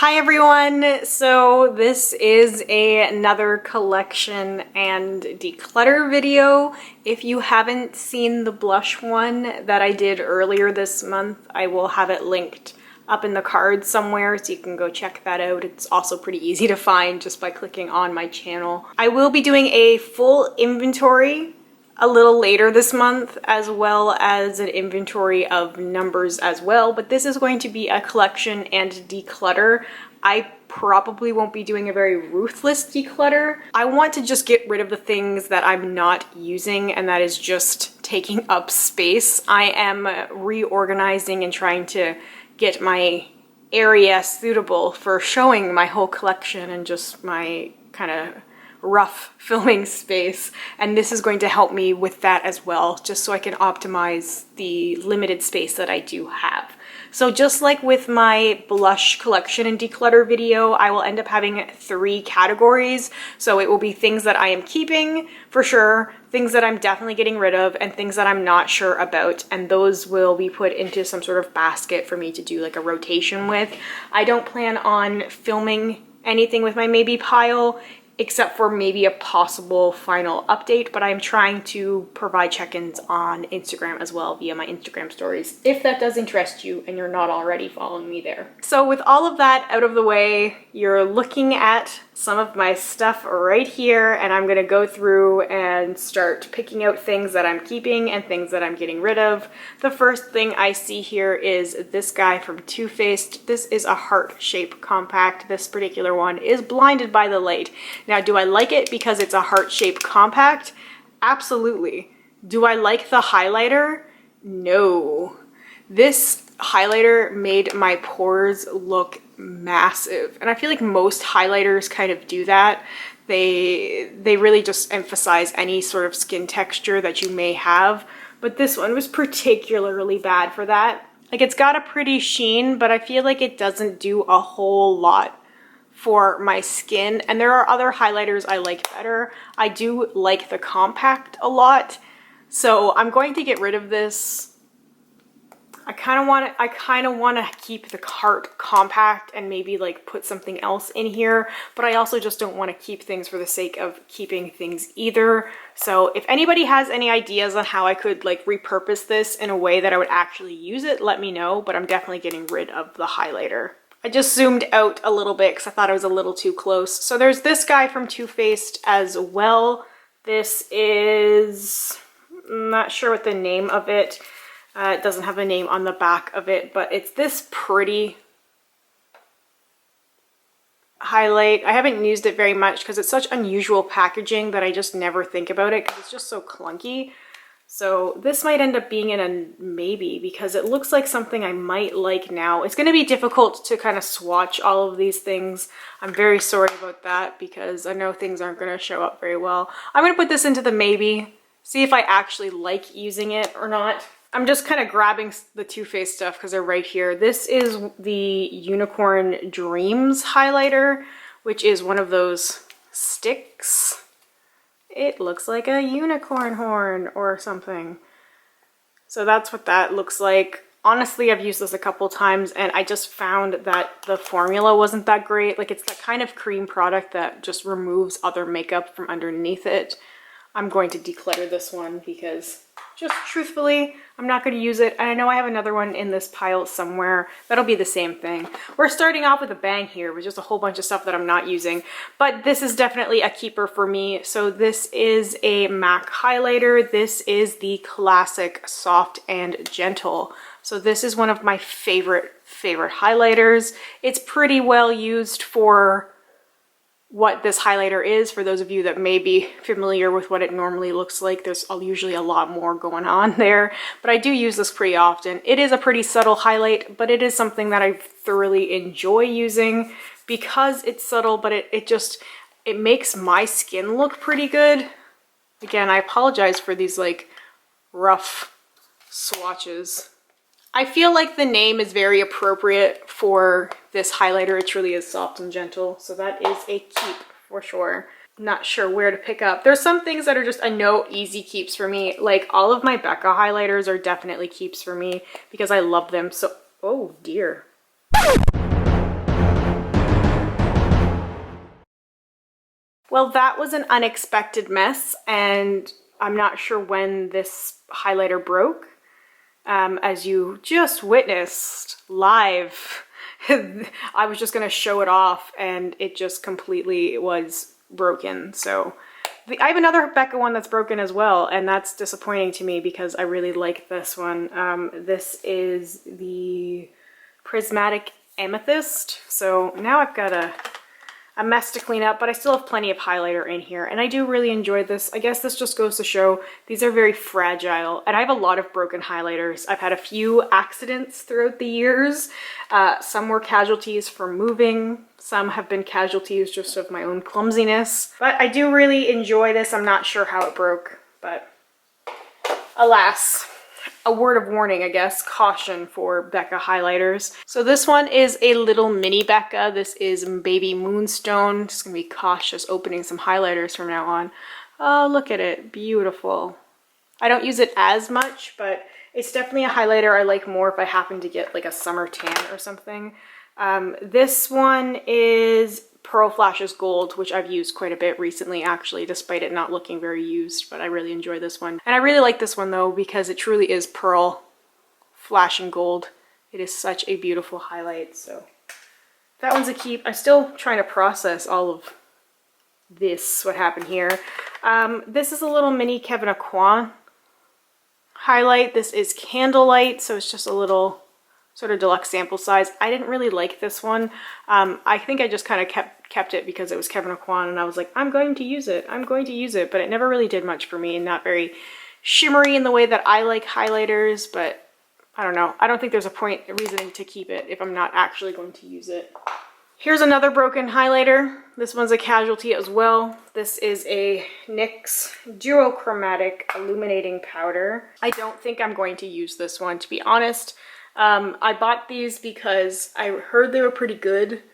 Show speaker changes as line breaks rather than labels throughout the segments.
Hi everyone! So this is another collection and declutter video. If you haven't seen the blush one that I did earlier this month, I will have it linked up in the cards somewhere so you can go check that out. It's also pretty easy to find just by clicking on my channel. I will be doing a full inventory a little later this month, as well as an inventory of numbers as well, but this is going to be a collection and declutter. I probably won't be doing a very ruthless declutter. I want to just get rid of the things that I'm not using and that is just taking up space. I am reorganizing and trying to get my area suitable for showing my whole collection and just my kind of rough filming space, and this is going to help me with that as well, just so I can optimize the limited space that I do have. So just like with my blush collection and declutter video, I will end up having 3 categories. So it will be things that I am keeping for sure, things that I'm definitely getting rid of, and things that I'm not sure about, and those will be put into some sort of basket for me to do like a rotation with. I don't plan on filming anything with my maybe pile, except for maybe a possible final update, but I'm trying to provide check-ins on Instagram as well via my Instagram stories, if that does interest you and you're not already following me there. So with all of that out of the way, you're looking at some of my stuff right here, and I'm gonna go through and start picking out things that I'm keeping and things that I'm getting rid of. The first thing I see here is this guy from Too Faced. This is a heart shape compact. This particular one is Blinded by the Light. Now, do I like it because it's a heart-shaped compact? Absolutely. Do I like the highlighter? No. This highlighter made my pores look massive, and I feel like most highlighters kind of do that. They really just emphasize any sort of skin texture that you may have, but this one was particularly bad for that. Like, it's got a pretty sheen, but I feel like it doesn't do a whole lot for my skin, and there are other highlighters I like better. I do like the compact a lot, so I'm going to get rid of this. I kind of want to keep the heart compact and maybe like put something else in here, but I also just don't want to keep things for the sake of keeping things either. So if anybody has any ideas on how I could like repurpose this in a way that I would actually use it, let me know, but I'm definitely getting rid of the highlighter. I just zoomed out a little bit because I thought I was a little too close. So there's this guy from Too Faced as well. This is, I'm not sure what the name of it. It doesn't have a name on the back of it, but it's this pretty highlight. I haven't used it very much because it's such unusual packaging that I just never think about it because it's just so clunky. So this might end up being in a maybe because it looks like something I might like now. It's going to be difficult to kind of swatch all of these things. I'm very sorry about that because I know things aren't going to show up very well. I'm going to put this into the maybe, see if I actually like using it or not. I'm just kind of grabbing the Too Faced stuff because they're right here. This is the Unicorn Dreams highlighter, which is one of those sticks. It looks like a unicorn horn or something. So that's what that looks like. Honestly, I've used this a couple times and I just found that the formula wasn't that great. Like, it's that kind of cream product that just removes other makeup from underneath it. I'm going to declutter this one because just truthfully, I'm not going to use it. And I know I have another one in this pile somewhere that'll be the same thing. We're starting off with a bang here with just a whole bunch of stuff that I'm not using, but this is definitely a keeper for me. So this is a MAC highlighter. This is the classic Soft and Gentle. So this is one of my favorite highlighters. It's pretty well used for what this highlighter is. For those of you that may be familiar with what it normally looks like, there's usually a lot more going on there, but I do use this pretty often. It is a pretty subtle highlight, but it is something that I thoroughly enjoy using because it's subtle, but it makes my skin look pretty good. Again, I apologize for these like rough swatches. I feel like the name is very appropriate for this highlighter. It truly is Soft and Gentle, so that is a keep for sure. Not sure where to pick up. There's some things that are just a no easy keeps for me. Like all of my Becca highlighters are definitely keeps for me because I love them so. Oh dear. Well, that was an unexpected mess, and I'm not sure when this highlighter broke. As you just witnessed live, I was just gonna show it off and it just completely was broken. So I have another Becca one that's broken as well, and that's disappointing to me because I really like this one. This is the Prismatic Amethyst. So now I've got a mess to clean up, but I still have plenty of highlighter in here, and I do really enjoy this. I guess this just goes to show these are very fragile, and I have a lot of broken highlighters. I've had a few accidents throughout the years. Some were casualties from moving, some have been casualties just of my own clumsiness, but I do really enjoy this. I'm not sure how it broke, but alas. A word of warning, I guess, caution for Becca highlighters. So this one is a little mini Becca. This is Baby Moonstone. Just gonna be cautious opening some highlighters from now on. Oh, look at it, beautiful. I don't use it as much, but it's definitely a highlighter I like more if I happen to get like a summer tan or something. This one is Pearl Flashes Gold, which I've used quite a bit recently actually, despite it not looking very used, but I really enjoy this one. And I really like this one though, because it truly is pearl flashing gold. It is such a beautiful highlight, so that one's a keep. I'm still trying to process all of this, what happened here. This is a little mini Kevin Aquan highlight. This is Candlelight, so it's just a little sort of deluxe sample size. I didn't really like this one. I think I just kind of kept it because it was Kevin Aquan, and I was like, I'm going to use it, but it never really did much for me, and not very shimmery in the way that I like highlighters, but I don't know. I don't think there's a reasoning to keep it if I'm not actually going to use it. Here's another broken highlighter. This one's a casualty as well. This is a NYX Duochromatic Illuminating Powder. I don't think I'm going to use this one, to be honest. I bought these because I heard they were pretty good.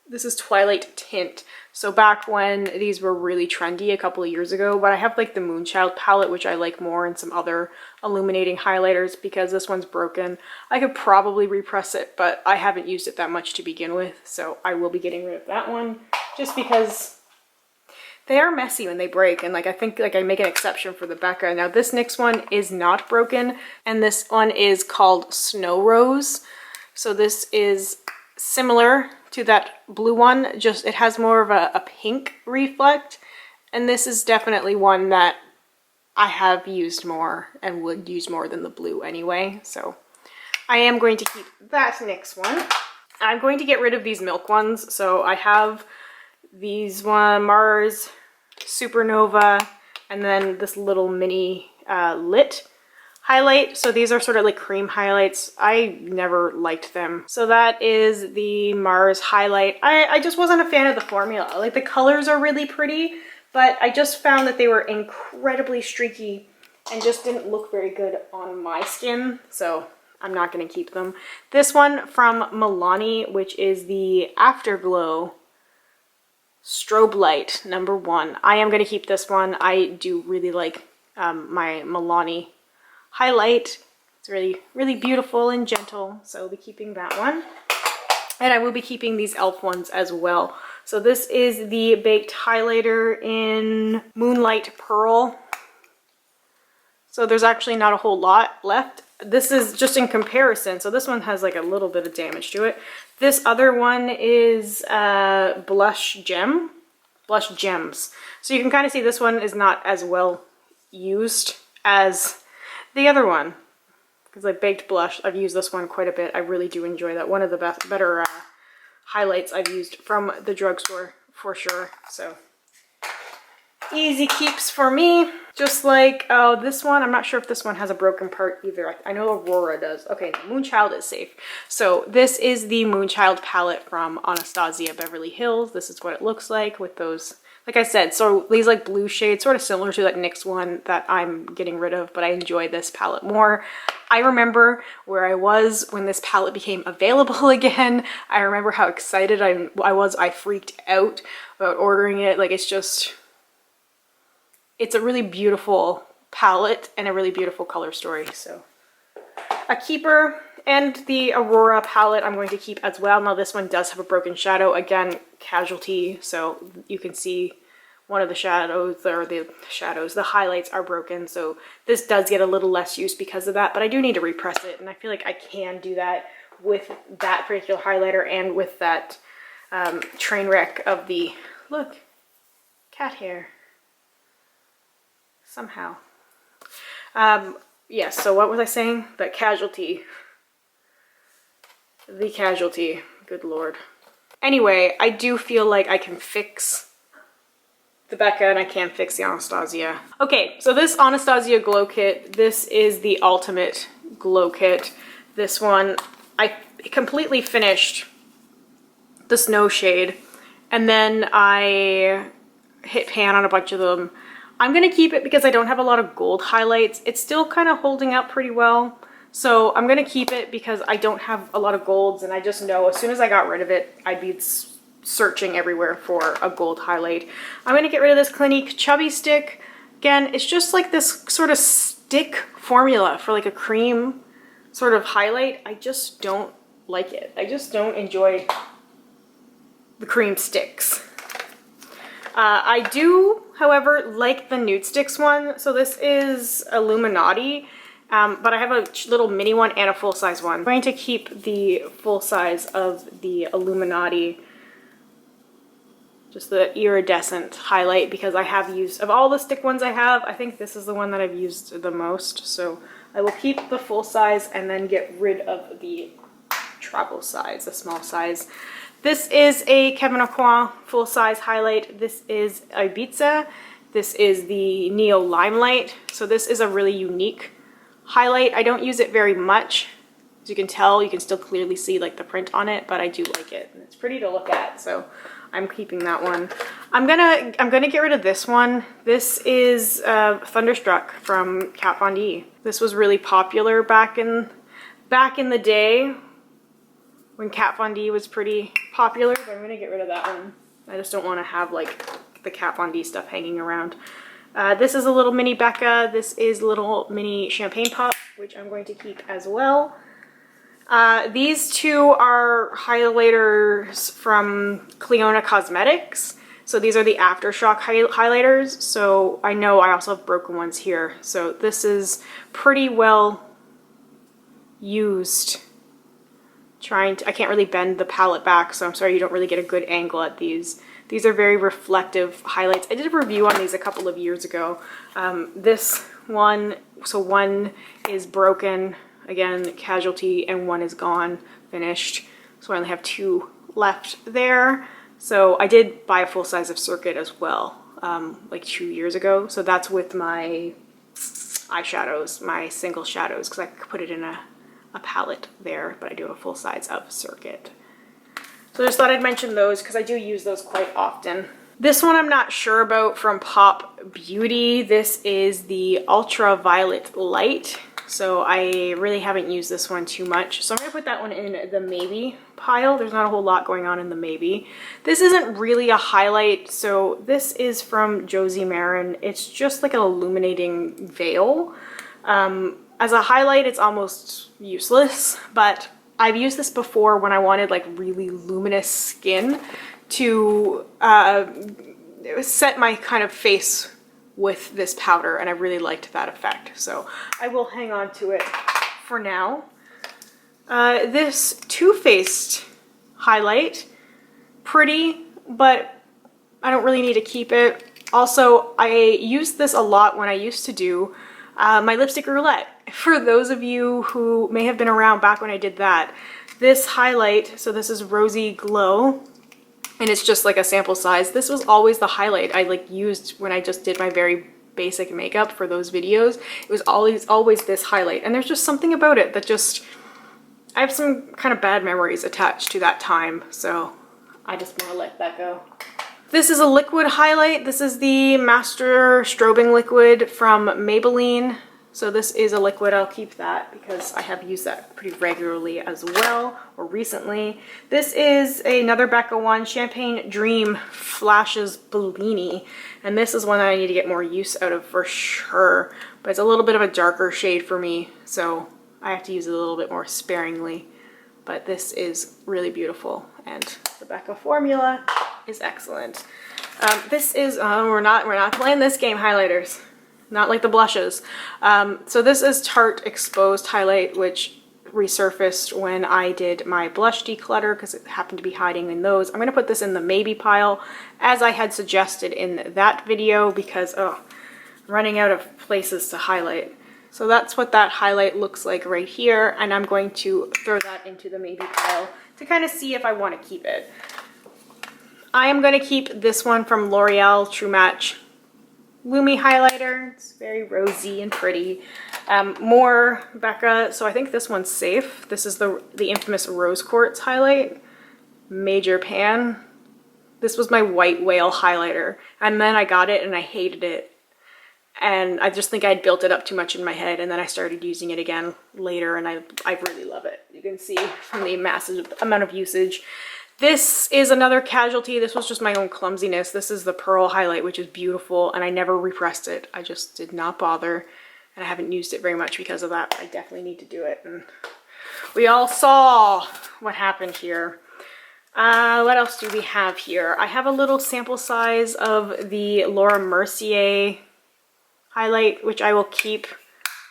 This is Twilight Tint. So back when these were really trendy a couple of years ago, but I have like the Moonchild palette, which I like more, and some other illuminating highlighters because this one's broken. I could probably repress it, but I haven't used it that much to begin with. So I will be getting rid of that one just because they are messy when they break, and like I think like I make an exception for the Becca. Now this next one is not broken, and this one is called Snow Rose. So this is similar to that blue one, just it has more of a pink reflect, and this is definitely one that I have used more and would use more than the blue anyway. So I am going to keep that next one. I'm going to get rid of these milk ones. So I have these one Mars Supernova, and then this little mini lit highlight. So these are sort of like cream highlights. I never liked them. So that is the Mars highlight. I just wasn't a fan of the formula. Like the colors are really pretty, but I just found that they were incredibly streaky and just didn't look very good on my skin. So I'm not gonna keep them. This one from Milani, which is the Afterglow Strobe Light #1. I am going to keep this one. I do really like my Milani highlight. It's really, really beautiful and gentle, so I'll be keeping that one. And I will be keeping these e.l.f. ones as well. So this is the Baked Highlighter in Moonlight Pearl. So there's actually not a whole lot left. This is just in comparison. So this one has like a little bit of damage to it. This other one is Blush Gems. So you can kind of see this one is not as well used as the other one. Because like Baked Blush, I've used this one quite a bit. I really do enjoy that. One of the better highlights I've used from the drugstore for sure. So easy keeps for me. Just like, oh, this one, I'm not sure if this one has a broken part either. I know Aurora does. Okay, Moonchild is safe. So this is the Moonchild palette from Anastasia Beverly Hills. This is what it looks like with those, like I said, so these like blue shades, sort of similar to that NYX one that I'm getting rid of, but I enjoy this palette more. I remember where I was when this palette became available again. I remember how excited I was. I freaked out about ordering it. Like it's a really beautiful palette and a really beautiful color story. So a keeper, and the Aurora palette I'm going to keep as well. Now this one does have a broken shadow. Again, casualty, so you can see one of the shadows, or the highlights are broken. So this does get a little less use because of that, but I do need to repress it. And I feel like I can do that with that particular highlighter and with that train wreck of the, look, cat hair. Somehow. Yes, so what was I saying? The casualty. The casualty. Good lord. Anyway, I do feel like I can fix the Becca and I can fix the Anastasia. Okay, so this Anastasia glow kit, this is the ultimate glow kit. This one, I completely finished the snow shade and then I hit pan on a bunch of them. I'm gonna keep it because I don't have a lot of gold highlights. It's still kind of holding up pretty well. So I'm gonna keep it because I don't have a lot of golds, and I just know as soon as I got rid of it, I'd be searching everywhere for a gold highlight. I'm gonna get rid of this Clinique Chubby Stick. Again, it's just like this sort of stick formula for like a cream sort of highlight. I just don't like it. I just don't enjoy the cream sticks. I do, however, like the Nude Sticks one. So this is Illuminati, but I have a little mini one and a full-size one. I'm going to keep the full size of the Illuminati, just the iridescent highlight, because I have used, of all the stick ones I have, I think this is the one that I've used the most. So I will keep the full size and then get rid of the travel size, the small size. This is a Kevin Aucoin full-size highlight. This is Ibiza. This is the Neo Limelight. So this is a really unique highlight. I don't use it very much. As you can tell, you can still clearly see like the print on it, but I do like it. And it's pretty to look at, so I'm keeping that one. I'm gonna get rid of this one. This is Thunderstruck from Kat Von D. This was really popular back in the day, when Kat Von D was pretty popular, but I'm gonna get rid of that one. I just don't want to have like the Kat Von D stuff hanging around. This is a little mini Becca. This is a little mini Champagne Pop, which I'm going to keep as well. These two are highlighters from Clionadh Cosmetics. So these are the Aftershock highlighters. So I know I also have broken ones here. So this is pretty well used. I can't really bend the palette back, so I'm sorry you don't really get a good angle at these. These are very reflective highlights. I did a review on these a couple of years ago. This one, so one is broken, again, casualty, and one is gone, finished. So I only have two left there. So I did buy a full size of Circuit as well, like 2 years ago. So that's with my eyeshadows, my single shadows, because I could put it in a palette there, but I do have a full size of Circuit. So I just thought I'd mention those because I do use those quite often. This one I'm not sure about, from Pop Beauty. This is the Ultraviolet Light. So I really haven't used this one too much. So I'm gonna put that one in the maybe pile. There's not a whole lot going on in the maybe. This isn't really a highlight. So this is from Josie Maran. It's just like an illuminating veil. As a highlight, it's almost useless, but I've used this before when I wanted like really luminous skin to set my kind of face with this powder, and I really liked that effect. So I will hang on to it for now. This Too Faced highlight, pretty, but I don't really need to keep it. Also, I used this a lot when I used to do my lipstick roulette. For those of you who may have been around back when I did that, this highlight, so this is Rosy Glow, and it's just like a sample size. This was always the highlight I like used when I just did my very basic makeup for those videos. It was always this highlight, and there's just something about it that just, I have some kind of bad memories attached to that time, so I just want to let that go. This is a liquid highlight. This is the Master Strobing liquid from Maybelline. So this is a liquid. I'll keep that because I have used that pretty regularly as well, or recently. This is another Becca one, Champagne Dream Flashes Bellini. And this is one that I need to get more use out of for sure. But it's a little bit of a darker shade for me, so I have to use it a little bit more sparingly. But this is really beautiful, and the Becca formula is excellent. This is, we're not playing this game, highlighters. Not like the blushes. So this is Tarte Exposed Highlight, which resurfaced when I did my blush declutter because it happened to be hiding in those. I'm going to put this in the maybe pile as I had suggested in that video because, oh, I'm running out of places to highlight. So that's what that highlight looks like right here, and I'm going to throw that into the maybe pile to kind of see if I want to keep it. I am going to keep this one from L'Oreal True Match Lumi highlighter. It's very rosy and pretty. More Becca, so I think this one's safe. This is the infamous Rose Quartz highlight. Major pan. This was my White Whale highlighter, and then I got it and I hated it. And I just think I'd built it up too much in my head, and then I started using it again later, and I really love it. You can see from the massive amount of usage. This is another casualty. This was just my own clumsiness. This is the Pearl highlight, which is beautiful, and I never repressed it. I just did not bother, and I haven't used it very much because of that. I definitely need to do it, and we all saw what happened here. What else do we have here? I have a little sample size of the Laura Mercier highlight, which I will keep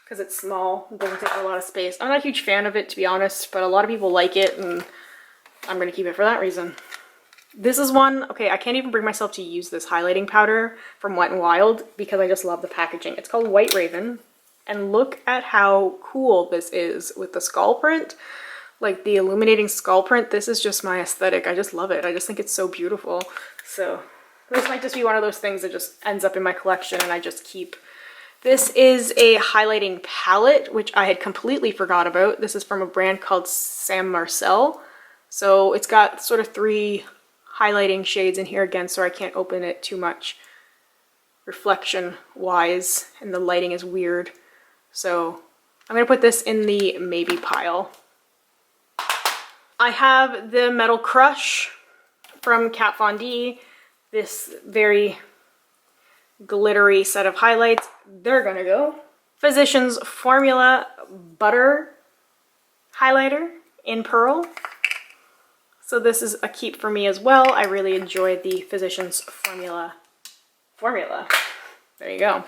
because it's small. It doesn't take a lot of space. I'm not a huge fan of it, to be honest, but a lot of people like it, and I'm going to keep it for that reason. This is one, okay, I can't even bring myself to use this highlighting powder from Wet n Wild because I just love the packaging. It's called White Raven, and look at how cool this is with the skull print. Like the illuminating skull print, this is just my aesthetic. I just love it. I just think it's so beautiful. So this might just be one of those things that just ends up in my collection and I just keep. This is a highlighting palette, which I had completely forgot about. This is from a brand called Sam Marcel. So it's got sort of 3 highlighting shades in here again, so I can't open it too much reflection-wise, and the lighting is weird. So I'm going to put this in the maybe pile. I have the Metal Crush from Kat Von D. This very glittery set of highlights. They're gonna go. Physicians Formula Butter Highlighter in Pearl. So this is a keep for me as well. I really enjoy the Physicians Formula. There you go.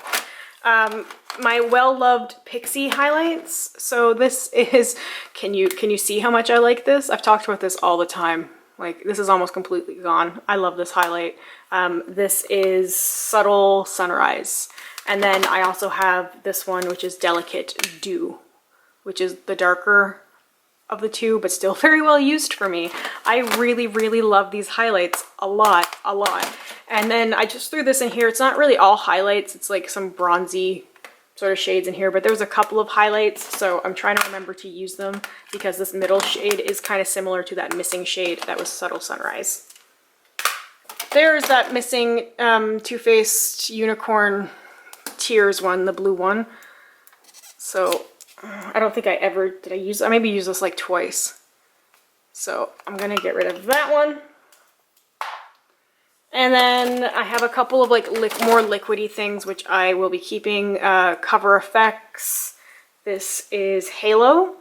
My well-loved Pixie highlights. So this is, can you see how much I like this? I've talked about this all the time. Like, this is almost completely gone. I love this highlight. This is Subtle Sunrise. And then I also have this one, which is Delicate Dew, which is the darker of the two, but still very well used for me. I really, really love these highlights a lot. And then I just threw this in here. It's not really all highlights. It's like some bronzy sort of shades in here, but there's a couple of highlights, so I'm trying to remember to use them because this middle shade is kind of similar to that missing shade that was Subtle Sunrise. There's that missing Too Faced Unicorn Tears one, the blue one. So I don't think I ever, I maybe used this like twice. So I'm gonna get rid of that one. And then I have a couple of like more liquidy things which I will be keeping. Cover FX. This is Halo.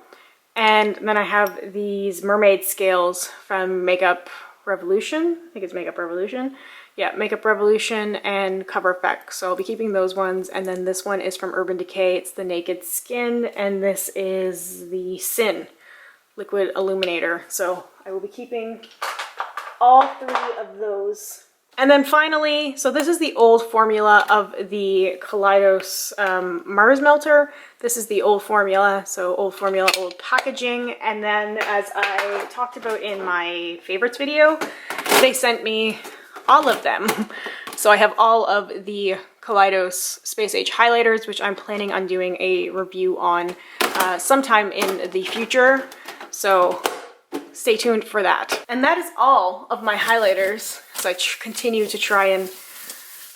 And then I have these mermaid scales from Makeup Revolution. I think it's Makeup Revolution. Yeah, Makeup Revolution and Cover FX. So I'll be keeping those ones. And then this one is from Urban Decay. It's the Naked Skin. And this is the Sin Liquid Illuminator. So I will be keeping all 3 of those. And then finally, so this is the old formula of the Kaleidos Mars Melter. This is the old formula, so old formula, old packaging. And then as I talked about in my favorites video, they sent me all of them. So I have all of the Kaleidos Space Age highlighters, which I'm planning on doing a review on sometime in the future. So stay tuned for that. And that is all of my highlighters. So I continue to try and,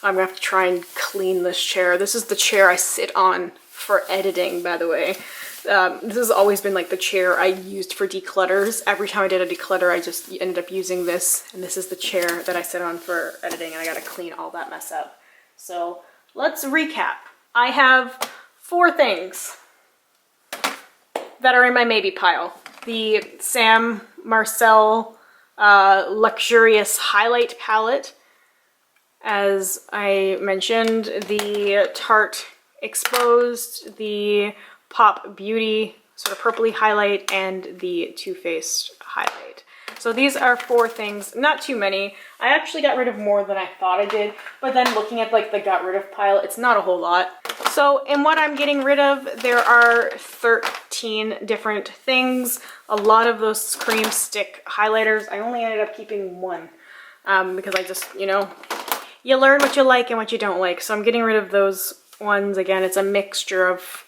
I'm gonna have to try and clean this chair. This is the chair I sit on for editing, by the way. This has always been like the chair I used for declutters. Every time I did a declutter, I just ended up using this. And this is the chair that I sit on for editing, and I gotta clean all that mess up. So let's recap. I have 4 things that are in my maybe pile. The Sam Marcel Luxurious Highlight Palette. As I mentioned, the Tarte Exposed, the Pop Beauty sort of purpley highlight, and the Too Faced highlight. So these are 4 things, not too many. I actually got rid of more than I thought I did, but then looking at like the got rid of pile, it's not a whole lot. So in what I'm getting rid of, there are 13 different things. A lot of those cream stick highlighters, I only ended up keeping 1 because I just, you know, you learn what you like and what you don't like. So I'm getting rid of those ones. Again, it's a mixture of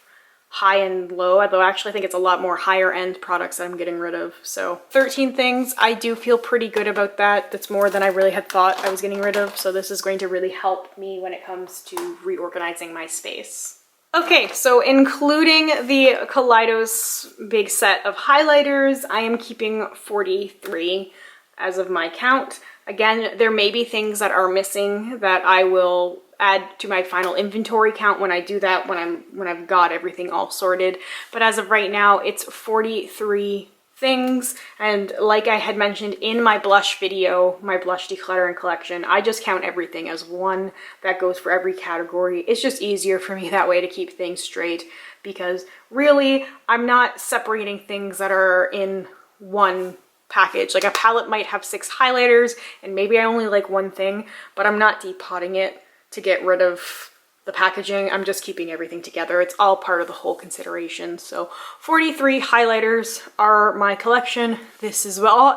high and low, although actually I think it's a lot more higher end products that I'm getting rid of. So 13 things, I do feel pretty good about that. That's more than I really had thought I was getting rid of. So this is going to really help me when it comes to reorganizing my space. Okay, so including the Kaleidos big set of highlighters, I am keeping 43 as of my count. Again, there may be things that are missing that I will add to my final inventory count when I do that, when I've got everything all sorted. But as of right now, it's 43 things. And like I had mentioned in my blush video, my blush decluttering collection, I just count everything as one that goes for every category. It's just easier for me that way to keep things straight, because really I'm not separating things that are in one package. Like a palette might have 6 highlighters and maybe I only like one thing, but I'm not depotting it to get rid of the packaging. I'm just keeping everything together. It's all part of the whole consideration. So 43 highlighters are my collection. This is all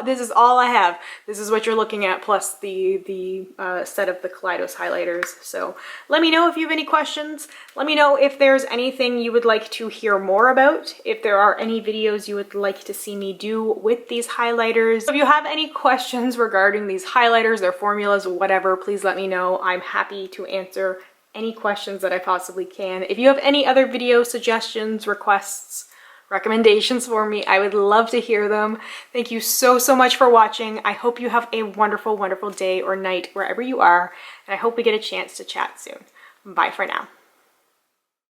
I have. This is what you're looking at, plus the set of the Kaleidos highlighters. So let me know if you have any questions. Let me know if there's anything you would like to hear more about, if there are any videos you would like to see me do with these highlighters. If you have any questions regarding these highlighters, their formulas, whatever, please let me know. I'm happy to answer any questions that I possibly can. If you have any other video suggestions, requests, recommendations for me, I would love to hear them. Thank you so much for watching. I hope you have a wonderful day or night wherever you are, and I hope we get a chance to chat soon. Bye for now.